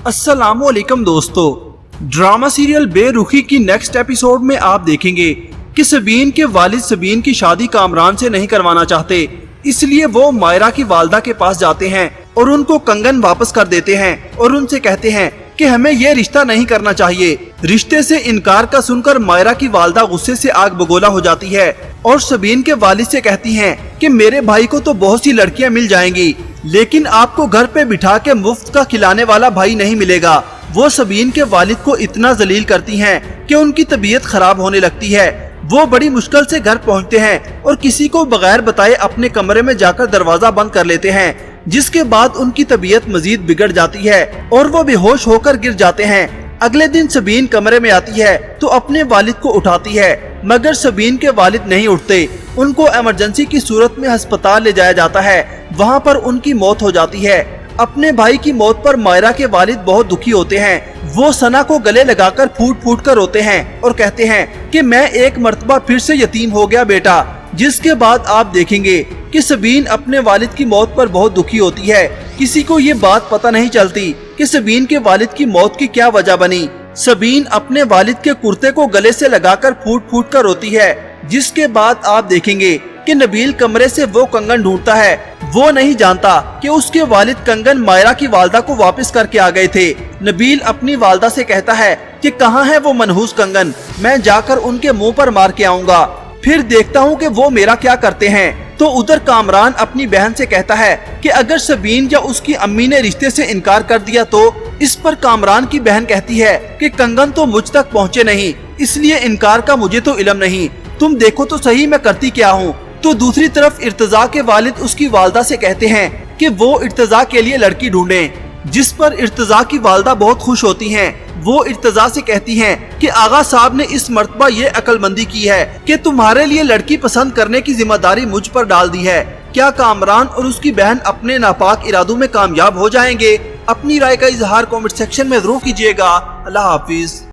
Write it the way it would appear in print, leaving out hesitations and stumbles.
अस्सलामुअलैकुम दोस्तों, drama serial बेरुखी की नेक्स्ट एपिसोड में आप देखेंगे कि सबीन के वालिद सबीन की शादी कामरान से नहीं करवाना चाहते, इसलिए वो मायरा की वालदा के पास जाते हैं और उनको कंगन वापस कर देते हैं और उनसे कहते हैं कि हमें ये रिश्ता नहीं करना चाहिए। रिश्ते से इनकार का सुनकर मायरा की वालदा गुस्से से आग बगोला हो जाती है और सबीन के वालिद से कहती हैं कि मेरे भाई को तो बहुत सी लड़कियां मिल जाएंगी, लेकिन आपको घर पे बिठा के मुफ्त का खिलाने वाला भाई नहीं मिलेगा। वो सबीन के वालिद को इतना जलील करती हैं कि उनकी तबीयत खराब होने लगती है। वो बड़ी मुश्किल से घर पहुंचते हैं और किसी को बगैर बताए अपने कमरे में जाकर दरवाजा बंद कर लेते हैं, जिसके बाद उनकी तबीयत मजीद बिगड़ जाती है और वो बेहोश होकर गिर जाते हैं। अगले दिन सबीन कमरे में आती है तो अपने वालिद को उठाती है, मगर सबीन के वालिद नहीं उठते। उनको इमरजेंसी की सूरत में अस्पताल ले जाया जाता है। वहाँ पर उनकी मौत हो जाती है। अपने भाई की मौत पर मायरा के वालिद बहुत दुखी होते हैं। वो सना को गले लगाकर फूट फूट कर रोते हैं और कहते हैं कि मैं एक मर्तबा फिर से यतीम हो गया बेटा। जिसके बाद आप देखेंगे कि सबीन अपने वालिद की मौत पर बहुत दुखी होती है। किसी को ये बात पता नहीं चलती कि सबीन के वालिद की मौत की क्या वजह बनी। सबीन अपने वालिद के कुर्ते को गले से लगाकर फूट फूट कर रोती है। जिसके बाद आप देखेंगे कि नबील कमरे से वो कंगन ढूंढता है। वो नहीं जानता कि उसके वालिद कंगन मायरा की वालदा को वापस करके आ गए थे। नबील अपनी वालदा से कहता है कि कहाँ है वो मनहूस कंगन, मैं जाकर उनके मुंह पर मार के आऊंगा, फिर देखता हूँ कि वो मेरा क्या करते हैं। तो उधर कामरान अपनी बहन से कहता है कि अगर सबीन या उसकी अम्मी ने रिश्ते से इनकार कर दिया तो। इस पर कामरान की बहन कहती है कि कंगन तो मुझ तक पहुँचे नहीं, इसलिए इनकार का मुझे तो इल्म नहीं, तुम देखो तो सही मैं करती क्या हूँ। तो दूसरी तरफ इर्तजा के वालिद उसकी वालदा से कहते हैं कि वो इर्तजा के लिए लड़की ढूंढें, जिस पर इर्तजा की वालदा बहुत खुश होती हैं। वो इर्तजा से कहती हैं कि आगा साहब ने इस मर्तबा ये अक्लमंदी की है कि तुम्हारे लिए लड़की पसंद करने की जिम्मेदारी मुझ पर डाल दी है। क्या कामरान और उसकी बहन अपने नापाक इरादों में कामयाब हो जाएंगे? अपनी राय का इजहार कमेंट सेक्शन में जरूर कीजिएगा। अल्लाह हाफिज।